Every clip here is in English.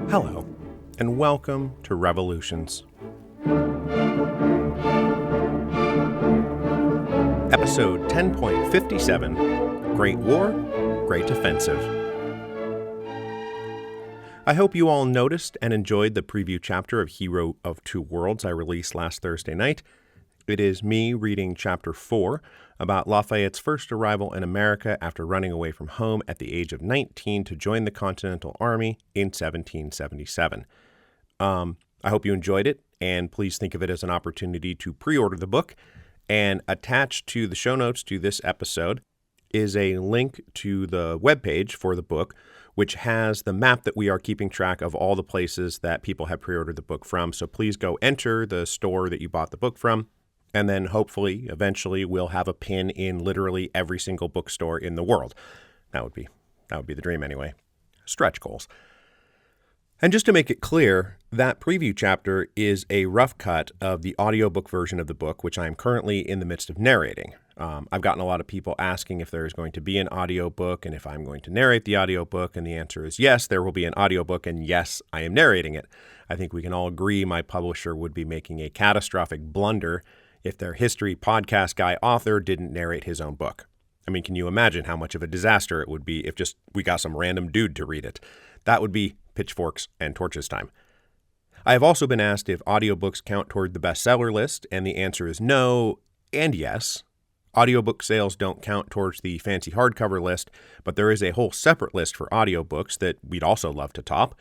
Hello, and welcome to Revolutions. Episode 10.57, Great War, Great Offensive. I hope you all noticed and enjoyed the preview chapter of Hero of Two Worlds I released last Thursday night. It is me reading Chapter 4 about Lafayette's first arrival in America after running away from home at the age of 19 to join the Continental Army in 1777. I hope you enjoyed it, and please think of it as an opportunity to pre-order the book. And attached to the show notes to this episode is a link to the webpage for the book, which has the map that we are keeping track of all the places that people have pre-ordered the book from. So please go enter the store that you bought the book from. And then hopefully, eventually, we'll have a pin in literally every single bookstore in the world. That would be the dream anyway. Stretch goals. And just to make it clear, that preview chapter is a rough cut of the audiobook version of the book, which I am currently in the midst of narrating. I've gotten a lot of people asking if there is going to be an audiobook and if I'm going to narrate the audiobook, and the answer is yes, there will be an audiobook, and yes, I am narrating it. I think we can all agree my publisher would be making a catastrophic blunder if their history podcast guy author didn't narrate his own book. I mean, can you imagine how much of a disaster it would be if just we got some random dude to read it? That would be pitchforks and torches time. I have also been asked if audiobooks count toward the bestseller list, and the answer is no and yes. Audiobook sales don't count towards the fancy hardcover list, but there is a whole separate list for audiobooks that we'd also love to top.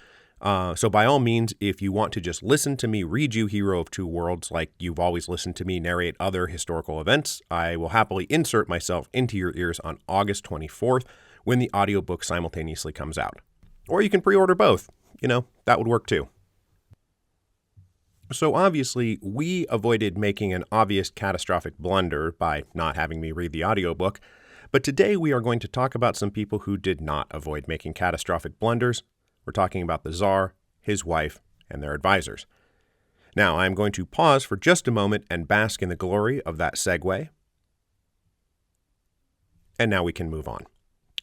So by all means, if you want to just listen to me read you Hero of Two Worlds like you've always listened to me narrate other historical events, I will happily insert myself into your ears on August 24th when the audiobook simultaneously comes out. Or you can pre-order both. That would work too. So obviously, we avoided making an obvious catastrophic blunder by not having me read the audiobook, but today we are going to talk about some people who did not avoid making catastrophic blunders. We're talking about the Tsar, his wife, and their advisors. Now, I'm going to pause for just a moment and bask in the glory of that segue. And now we can move on.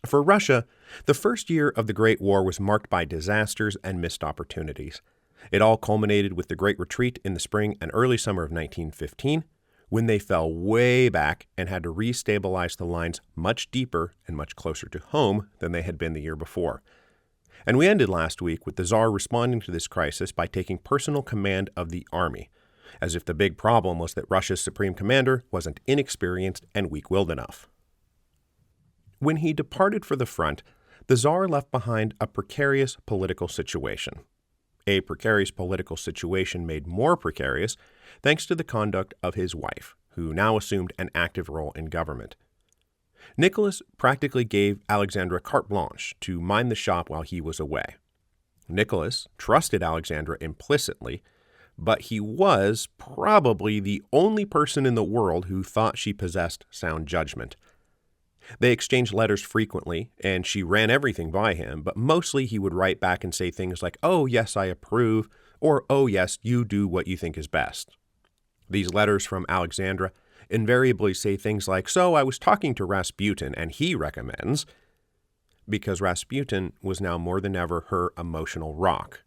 For Russia, the first year of the Great War was marked by disasters and missed opportunities. It all culminated with the Great Retreat in the spring and early summer of 1915, when they fell way back and had to restabilize the lines much deeper and much closer to home than they had been the year before. And we ended last week with the Tsar responding to this crisis by taking personal command of the army, as if the big problem was that Russia's supreme commander wasn't inexperienced and weak-willed enough. When he departed for the front, the Tsar left behind a precarious political situation. A precarious political situation made more precarious thanks to the conduct of his wife, who now assumed an active role in government. Nicholas practically gave Alexandra carte blanche to mind the shop while he was away. Nicholas trusted Alexandra implicitly, but he was probably the only person in the world who thought she possessed sound judgment. They exchanged letters frequently, and she ran everything by him, but mostly he would write back and say things like, "Oh, yes, I approve," or "Oh, yes, you do what you think is best." These letters from Alexandra invariably say things like, "So I was talking to Rasputin, and he recommends," because Rasputin was now more than ever her emotional rock.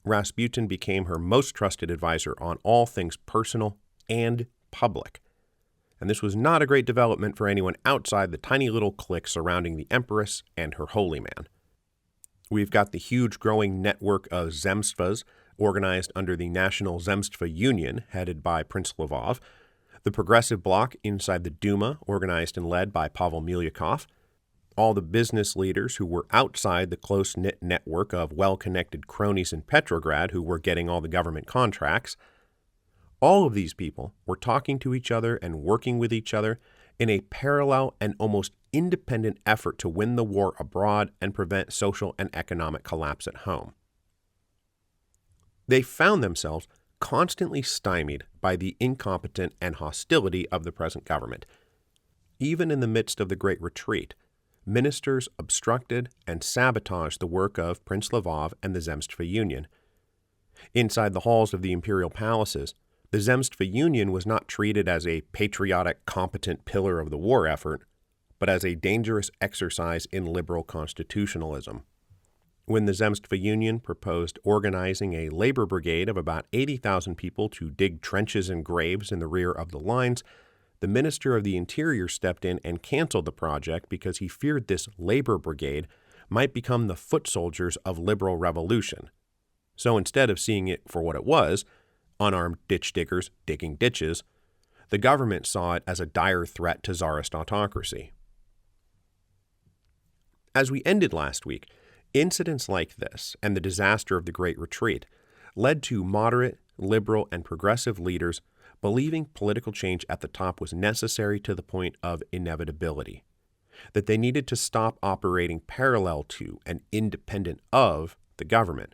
Rasputin became her most trusted advisor on all things personal and public. And this was not a great development for anyone outside the tiny little clique surrounding the Empress and her holy man. We've got the huge growing network of zemstvas organized under the National Zemstva Union, headed by Prince Lvov, the progressive bloc inside the Duma, organized and led by Pavel Milyakov, all the business leaders who were outside the close-knit network of well-connected cronies in Petrograd who were getting all the government contracts. All of these people were talking to each other and working with each other in a parallel and almost independent effort to win the war abroad and prevent social and economic collapse at home. They found themselves constantly stymied by the incompetent and hostility of the present government. Even in the midst of the Great Retreat, ministers obstructed and sabotaged the work of Prince Lvov and the Zemstva Union. Inside the halls of the imperial palaces, the Zemstva Union was not treated as a patriotic, competent pillar of the war effort, but as a dangerous exercise in liberal constitutionalism. When the Zemstva Union proposed organizing a labor brigade of about 80,000 people to dig trenches and graves in the rear of the lines, the Minister of the Interior stepped in and canceled the project because he feared this labor brigade might become the foot soldiers of liberal revolution. So instead of seeing it for what it was, unarmed ditch diggers digging ditches, the government saw it as a dire threat to Tsarist autocracy. As we ended last week, incidents like this and the disaster of the Great Retreat led to moderate, liberal, and progressive leaders believing political change at the top was necessary to the point of inevitability, that they needed to stop operating parallel to and independent of the government.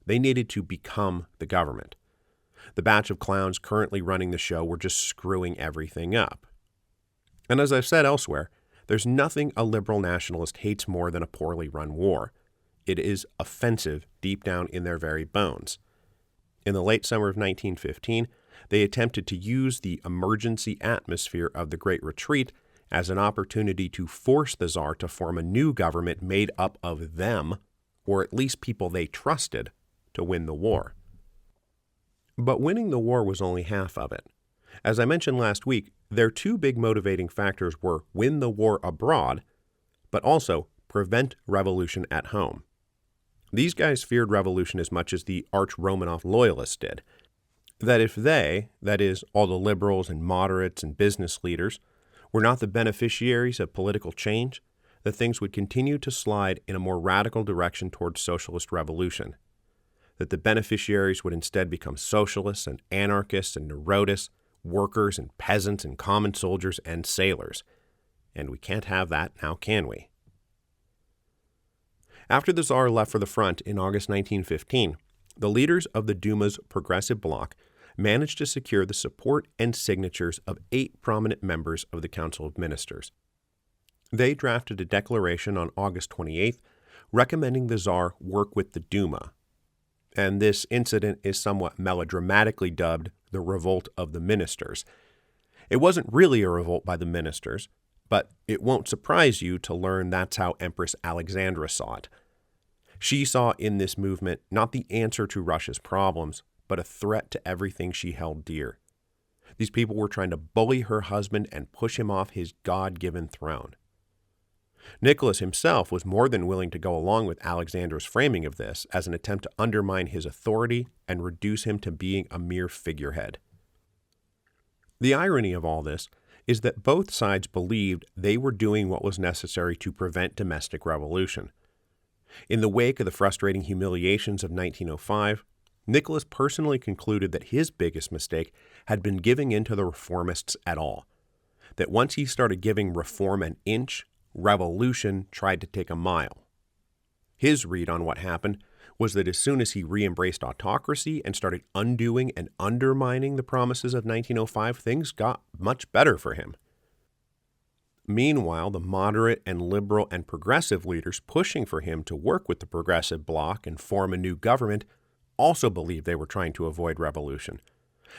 They needed to become the government. The batch of clowns currently running the show were just screwing everything up. And as I've said elsewhere, there's nothing a liberal nationalist hates more than a poorly run war. It is offensive deep down in their very bones. In the late summer of 1915, they attempted to use the emergency atmosphere of the Great Retreat as an opportunity to force the Tsar to form a new government made up of them, or at least people they trusted, to win the war. But winning the war was only half of it. As I mentioned last week, their two big motivating factors were win the war abroad, but also prevent revolution at home. These guys feared revolution as much as the arch-Romanov loyalists did. That if they, that is, all the liberals and moderates and business leaders, were not the beneficiaries of political change, that things would continue to slide in a more radical direction towards socialist revolution. That the beneficiaries would instead become socialists and anarchists and neurotists, workers and peasants and common soldiers and sailors. And we can't have that now, can we? After the Tsar left for the front in August 1915, the leaders of the Duma's progressive bloc managed to secure the support and signatures of 8 prominent members of the Council of Ministers. They drafted a declaration on August 28th recommending the Tsar work with the Duma, and this incident is somewhat melodramatically dubbed the Revolt of the Ministers. It wasn't really a revolt by the ministers, but it won't surprise you to learn that's how Empress Alexandra saw it. She saw in this movement not the answer to Russia's problems, but a threat to everything she held dear. These people were trying to bully her husband and push him off his God-given throne. Nicholas himself was more than willing to go along with Alexandra's framing of this as an attempt to undermine his authority and reduce him to being a mere figurehead. The irony of all this is that both sides believed they were doing what was necessary to prevent domestic revolution. In the wake of the frustrating humiliations of 1905, Nicholas personally concluded that his biggest mistake had been giving in to the reformists at all, that once he started giving reform an inch, revolution tried to take a mile. His read on what happened was that as soon as he re-embraced autocracy and started undoing and undermining the promises of 1905, things got much better for him. Meanwhile, the moderate and liberal and progressive leaders pushing for him to work with the progressive bloc and form a new government also believed they were trying to avoid revolution,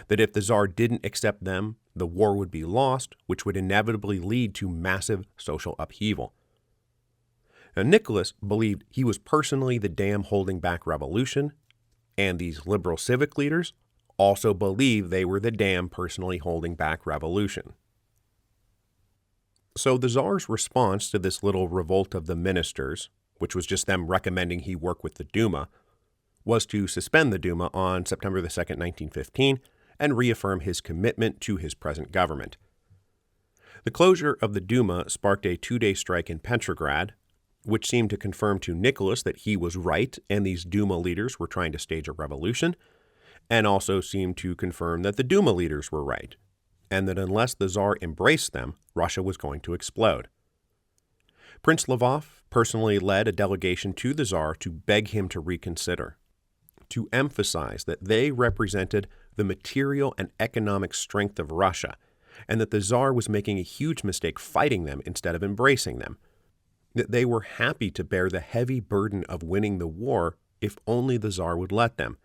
that if the Tsar didn't accept them, the war would be lost, which would inevitably lead to massive social upheaval. Now, Nicholas believed he was personally the dam holding back revolution, and these liberal civic leaders also believed they were the dam personally holding back revolution. So the Tsar's response to this little revolt of the ministers, which was just them recommending he work with the Duma, was to suspend the Duma on September the 2nd, 1915, and reaffirm his commitment to his present government. The closure of the Duma sparked a 2-day strike in Petrograd, which seemed to confirm to Nicholas that he was right and these Duma leaders were trying to stage a revolution, and also seemed to confirm that the Duma leaders were right, and that unless the Tsar embraced them, Russia was going to explode. Prince Lvov personally led a delegation to the Tsar to beg him to reconsider, to emphasize that they represented the material and economic strength of Russia, and that the Tsar was making a huge mistake fighting them instead of embracing them, that they were happy to bear the heavy burden of winning the war if only the Tsar would let them.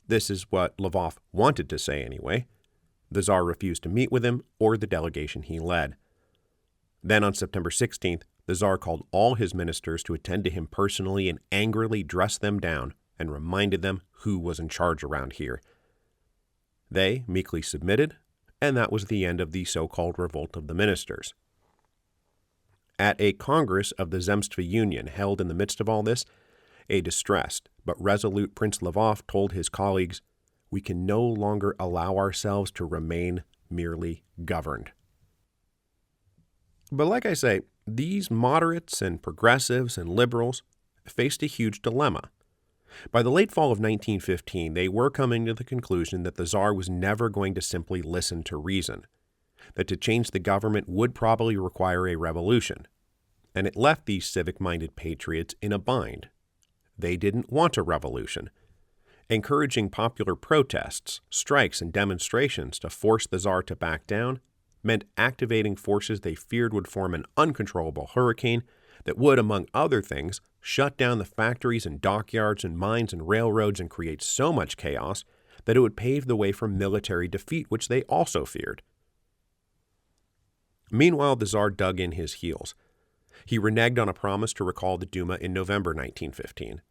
This is what Lvov wanted to say anyway. The Tsar refused to meet with him or the delegation he led. Then on September 16th, the Tsar called all his ministers to attend to him personally and angrily dressed them down and reminded them who was in charge around here. They meekly submitted, and that was the end of the so-called Revolt of the Ministers. At a Congress of the Zemstva Union held in the midst of all this, a distressed but resolute Prince Lvov told his colleagues, "We can no longer allow ourselves to remain merely governed." But like I say, these moderates and progressives and liberals faced a huge dilemma. By the late fall of 1915, they were coming to the conclusion that the Tsar was never going to simply listen to reason, that to change the government would probably require a revolution, and it left these civic-minded patriots in a bind. They didn't want a revolution. Encouraging popular protests, strikes, and demonstrations to force the Tsar to back down meant activating forces they feared would form an uncontrollable hurricane that would, among other things, shut down the factories and dockyards and mines and railroads and create so much chaos that it would pave the way for military defeat, which they also feared. Meanwhile, the Tsar dug in his heels. He reneged on a promise to recall the Duma in November 1915.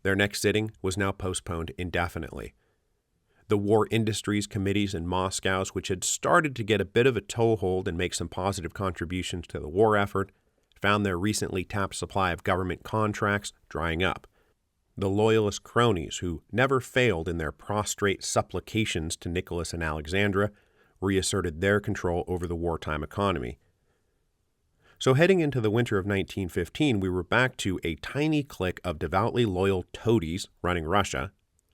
Their next sitting was now postponed indefinitely. The War Industries Committees in Moscow, which had started to get a bit of a toehold and make some positive contributions to the war effort, found their recently tapped supply of government contracts drying up. The loyalist cronies, who never failed in their prostrate supplications to Nicholas and Alexandra, reasserted their control over the wartime economy. So heading into the winter of 1915, we were back to a tiny clique of devoutly loyal toadies running Russia,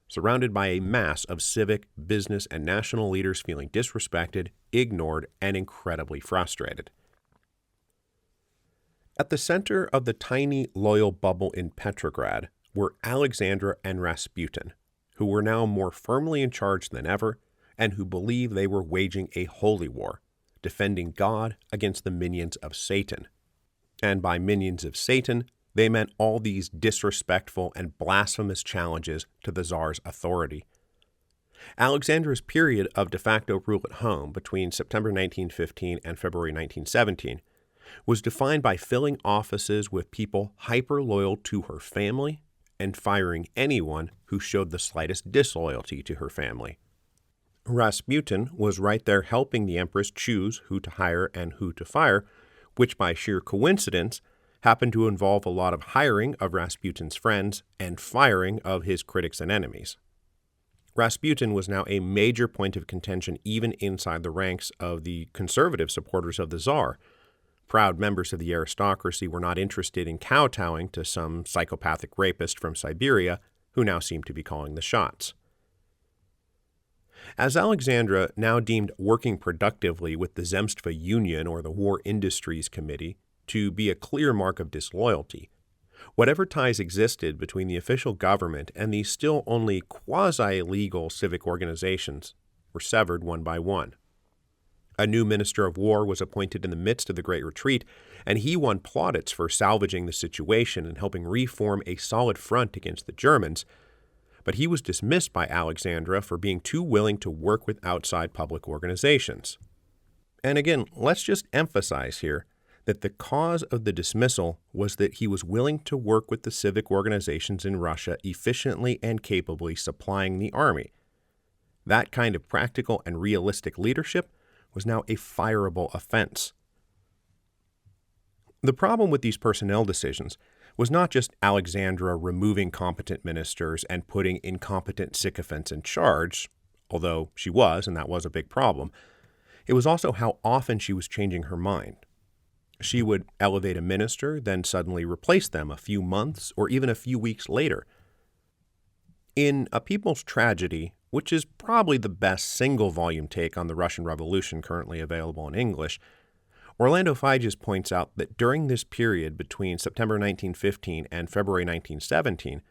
surrounded by a mass of civic, business, and national leaders feeling disrespected, ignored, and incredibly frustrated. At the center of the tiny, loyal bubble in Petrograd were Alexandra and Rasputin, who were now more firmly in charge than ever, and who believed they were waging a holy war, defending God against the minions of Satan. And by minions of Satan, they meant all these disrespectful and blasphemous challenges to the Tsar's authority. Alexandra's period of de facto rule at home between September 1915 and February 1917 was defined by filling offices with people hyper-loyal to her family and firing anyone who showed the slightest disloyalty to her family. Rasputin was right there helping the Empress choose who to hire and who to fire, which by sheer coincidence happened to involve a lot of hiring of Rasputin's friends and firing of his critics and enemies. Rasputin was now a major point of contention even inside the ranks of the conservative supporters of the Tsar. Proud members of the aristocracy were not interested in kowtowing to some psychopathic rapist from Siberia who now seemed to be calling the shots. As Alexandra now deemed working productively with the Zemstva Union or the War Industries Committee to be a clear mark of disloyalty, whatever ties existed between the official government and these still only quasi-legal civic organizations were severed one by one. A new Minister of War was appointed in the midst of the Great Retreat, and he won plaudits for salvaging the situation and helping reform a solid front against the Germans, but he was dismissed by Alexandra for being too willing to work with outside public organizations. And again, let's just emphasize here that the cause of the dismissal was that he was willing to work with the civic organizations in Russia efficiently and capably supplying the army. That kind of practical and realistic leadership was now a fireable offense. The problem with these personnel decisions was not just Alexandra removing competent ministers and putting incompetent sycophants in charge, although she was, and that was a big problem. It was also how often she was changing her mind. She would elevate a minister, then suddenly replace them a few months or even a few weeks later. In A People's Tragedy, which is probably the best single-volume take on the Russian Revolution currently available in English, Orlando Figes points out that during this period between September 1915 and February 1917,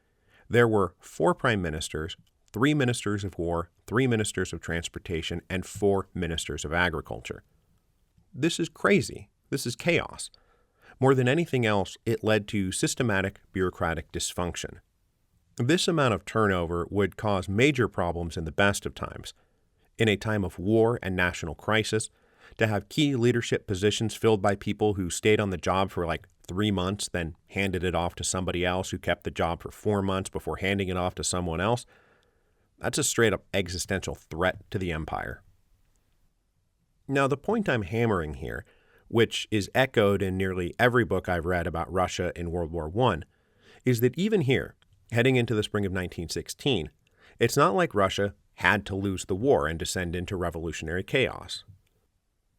there were 4 prime ministers, 3 ministers of war, 3 ministers of transportation, and 4 ministers of agriculture. This is crazy. This is chaos. More than anything else, it led to systematic bureaucratic dysfunction. This amount of turnover would cause major problems in the best of times. In a time of war and national crisis, to have key leadership positions filled by people who stayed on the job for like 3 months, then handed it off to somebody else who kept the job for 4 months before handing it off to someone else. That's a straight-up existential threat to the empire. Now, the point I'm hammering here, which is echoed in nearly every book I've read about Russia in World War I, is that even here, heading into the spring of 1916, it's not like Russia had to lose the war and descend into revolutionary chaos.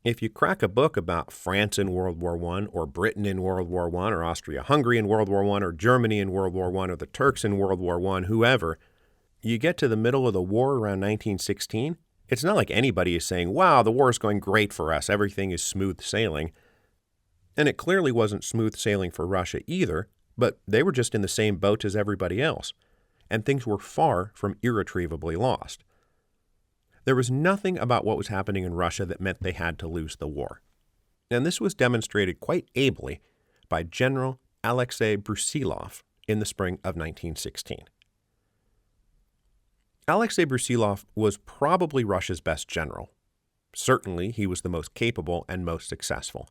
If you crack a book about France in World War I, or Britain in World War I, or Austria-Hungary in World War I, or Germany in World War I, or the Turks in World War I, whoever, you get to the middle of the war around 1916, it's not like anybody is saying, wow, the war is going great for us, everything is smooth sailing. And it clearly wasn't smooth sailing for Russia either, but they were just in the same boat as everybody else, and things were far from irretrievably lost. There was nothing about what was happening in Russia that meant they had to lose the war. And this was demonstrated quite ably by General Alexei Brusilov in the spring of 1916. Alexei Brusilov was probably Russia's best general. Certainly, he was the most capable and most successful.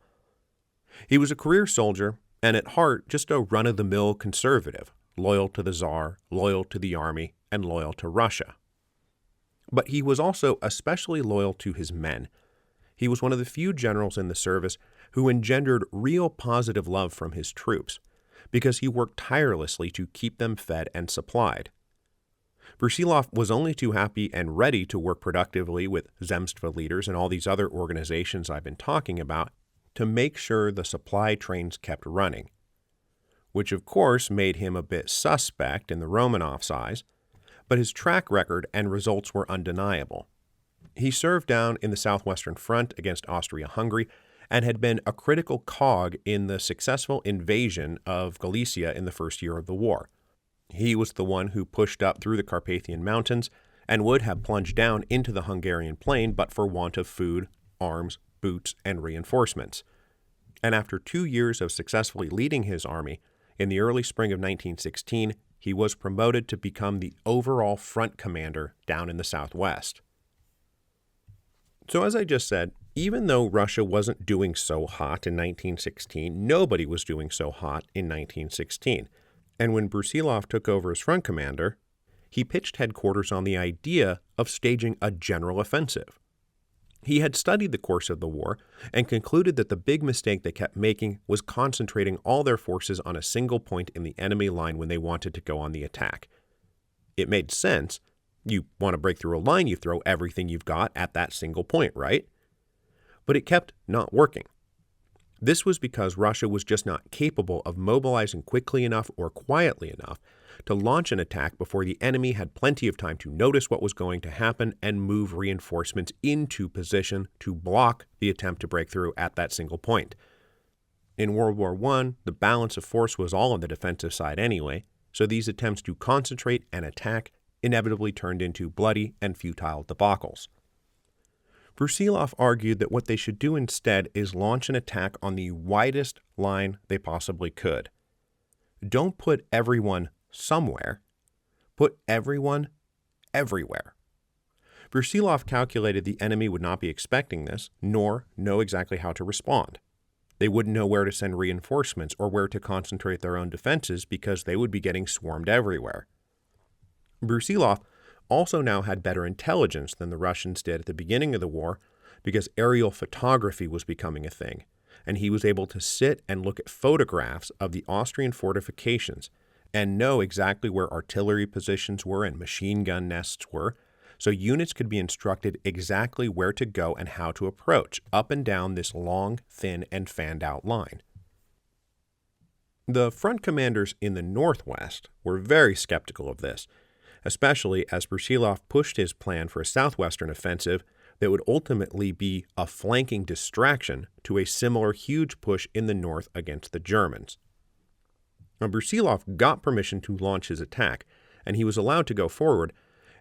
He was a career soldier and at heart just a run-of-the-mill conservative, loyal to the Tsar, loyal to the army, and loyal to Russia. But he was also especially loyal to his men. He was one of the few generals in the service who engendered real positive love from his troops, because he worked tirelessly to keep them fed and supplied. Brusilov was only too happy and ready to work productively with Zemstva leaders and all these other organizations I've been talking about to make sure the supply trains kept running, which of course made him a bit suspect in the Romanovs' eyes, but his track record and results were undeniable. He served down in the Southwestern Front against Austria-Hungary and had been a critical cog in the successful invasion of Galicia in the first year of the war. He was the one who pushed up through the Carpathian Mountains and would have plunged down into the Hungarian plain but for want of food, arms, boots, and reinforcements. And after 2 years of successfully leading his army, in the early spring of 1916, he was promoted to become the overall front commander down in the southwest. So as I just said, even though Russia wasn't doing so hot in 1916, nobody was doing so hot in 1916. And when Brusilov took over as front commander, he pitched headquarters on the idea of staging a general offensive. He had studied the course of the war and concluded that the big mistake they kept making was concentrating all their forces on a single point in the enemy line when they wanted to go on the attack. It made sense. You want to break through a line, you throw everything you've got at that single point, right? But it kept not working. This was because Russia was just not capable of mobilizing quickly enough or quietly enough to launch an attack before the enemy had plenty of time to notice what was going to happen and move reinforcements into position to block the attempt to break through at that single point. In World War I, the balance of force was all on the defensive side anyway, so these attempts to concentrate and attack inevitably turned into bloody and futile debacles. Brusilov argued that what they should do instead is launch an attack on the widest line they possibly could. Don't put everyone somewhere. Put everyone everywhere. Brusilov calculated the enemy would not be expecting this, nor know exactly how to respond. They wouldn't know where to send reinforcements or where to concentrate their own defenses because they would be getting swarmed everywhere. Brusilov also now had better intelligence than the Russians did at the beginning of the war because aerial photography was becoming a thing, and he was able to sit and look at photographs of the Austrian fortifications and know exactly where artillery positions were and machine gun nests were, so units could be instructed exactly where to go and how to approach up and down this long, thin, and fanned-out line. The front commanders in the Northwest were very skeptical of this, especially as Brusilov pushed his plan for a southwestern offensive that would ultimately be a flanking distraction to a similar huge push in the north against the Germans. Now, Brusilov got permission to launch his attack, and he was allowed to go forward,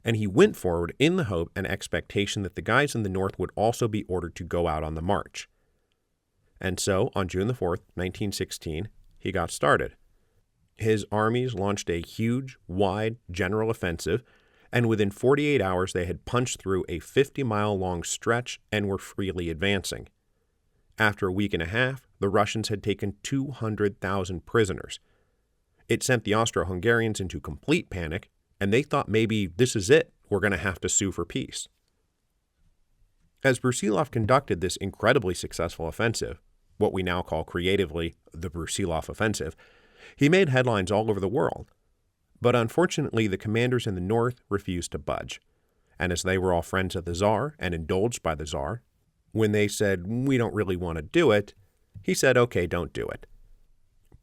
and he went forward in the hope and expectation that the guys in the north would also be ordered to go out on the march. And so, on June the 4th, 1916, he got started. His armies launched a huge, wide, general offensive, and within 48 hours they had punched through a 50-mile-long stretch and were freely advancing. After a week and a half, the Russians had taken 200,000 prisoners. It sent the Austro-Hungarians into complete panic, and they thought maybe this is it, we're going to have to sue for peace. As Brusilov conducted this incredibly successful offensive, what we now call creatively the Brusilov Offensive, he made headlines all over the world. But unfortunately, the commanders in the north refused to budge. And as they were all friends of the Tsar and indulged by the Tsar, when they said, we don't really want to do it, he said, okay, don't do it.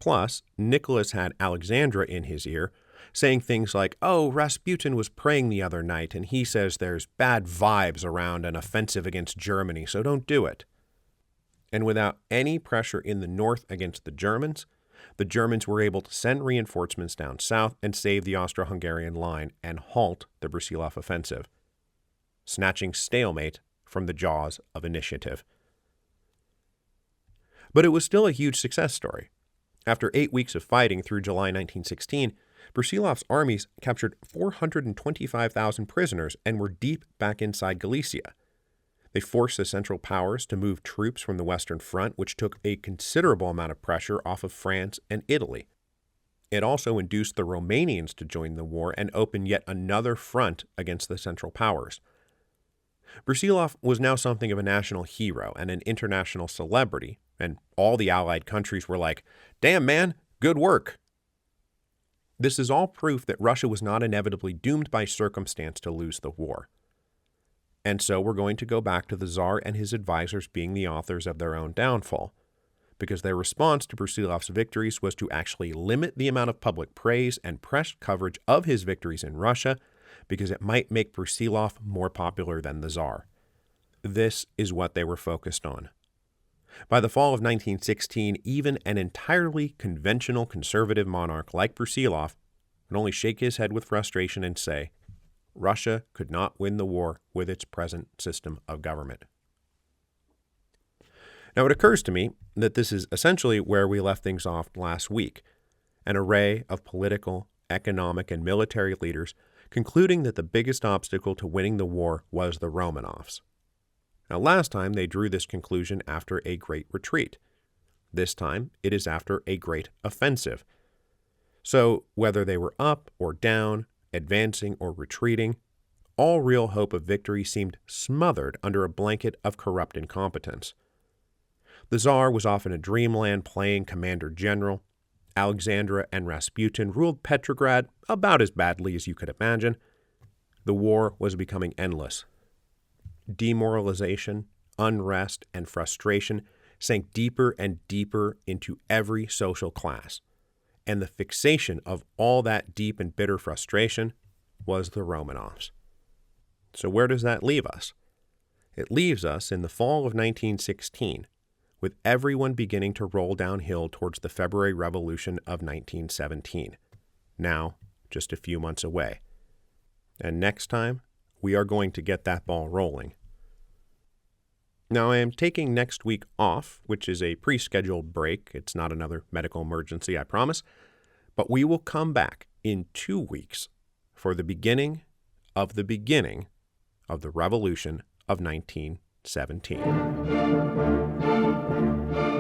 Plus, Nicholas had Alexandra in his ear, saying things like, oh, Rasputin was praying the other night, and he says there's bad vibes around an offensive against Germany, so don't do it. And without any pressure in the north against the Germans were able to send reinforcements down south and save the Austro-Hungarian line and halt the Brusilov offensive, snatching stalemate from the jaws of initiative. But it was still a huge success story. After 8 weeks of fighting through July 1916, Brusilov's armies captured 425,000 prisoners and were deep back inside Galicia. They forced the Central Powers to move troops from the Western Front, which took a considerable amount of pressure off of France and Italy. It also induced the Romanians to join the war and open yet another front against the Central Powers. Brusilov was now something of a national hero and an international celebrity, and all the Allied countries were like, damn man, good work. This is all proof that Russia was not inevitably doomed by circumstance to lose the war. And so we're going to go back to the Tsar and his advisors being the authors of their own downfall, because their response to Brusilov's victories was to actually limit the amount of public praise and press coverage of his victories in Russia, because it might make Brusilov more popular than the Tsar. This is what they were focused on. By the fall of 1916, even an entirely conventional conservative monarch like Brusilov would only shake his head with frustration and say, Russia could not win the war with its present system of government. Now it occurs to me that this is essentially where we left things off last week, an array of political, economic, and military leaders concluding that the biggest obstacle to winning the war was the Romanovs. Now last time they drew this conclusion after a great retreat. This time it is after a great offensive. So whether they were up or down, advancing or retreating, all real hope of victory seemed smothered under a blanket of corrupt incompetence. The Tsar was off in a dreamland playing commander general. Alexandra and Rasputin ruled Petrograd about as badly as you could imagine. The war was becoming endless. Demoralization, unrest, and frustration sank deeper and deeper into every social class. And the fixation of all that deep and bitter frustration was the Romanovs. So where does that leave us? It leaves us in the fall of 1916, with everyone beginning to roll downhill towards the February Revolution of 1917, now just a few months away. And next time, we are going to get that ball rolling. Now, I am taking next week off, which is a pre-scheduled break. It's not another medical emergency, I promise. But we will come back in 2 weeks for the beginning of the Revolution of 1917.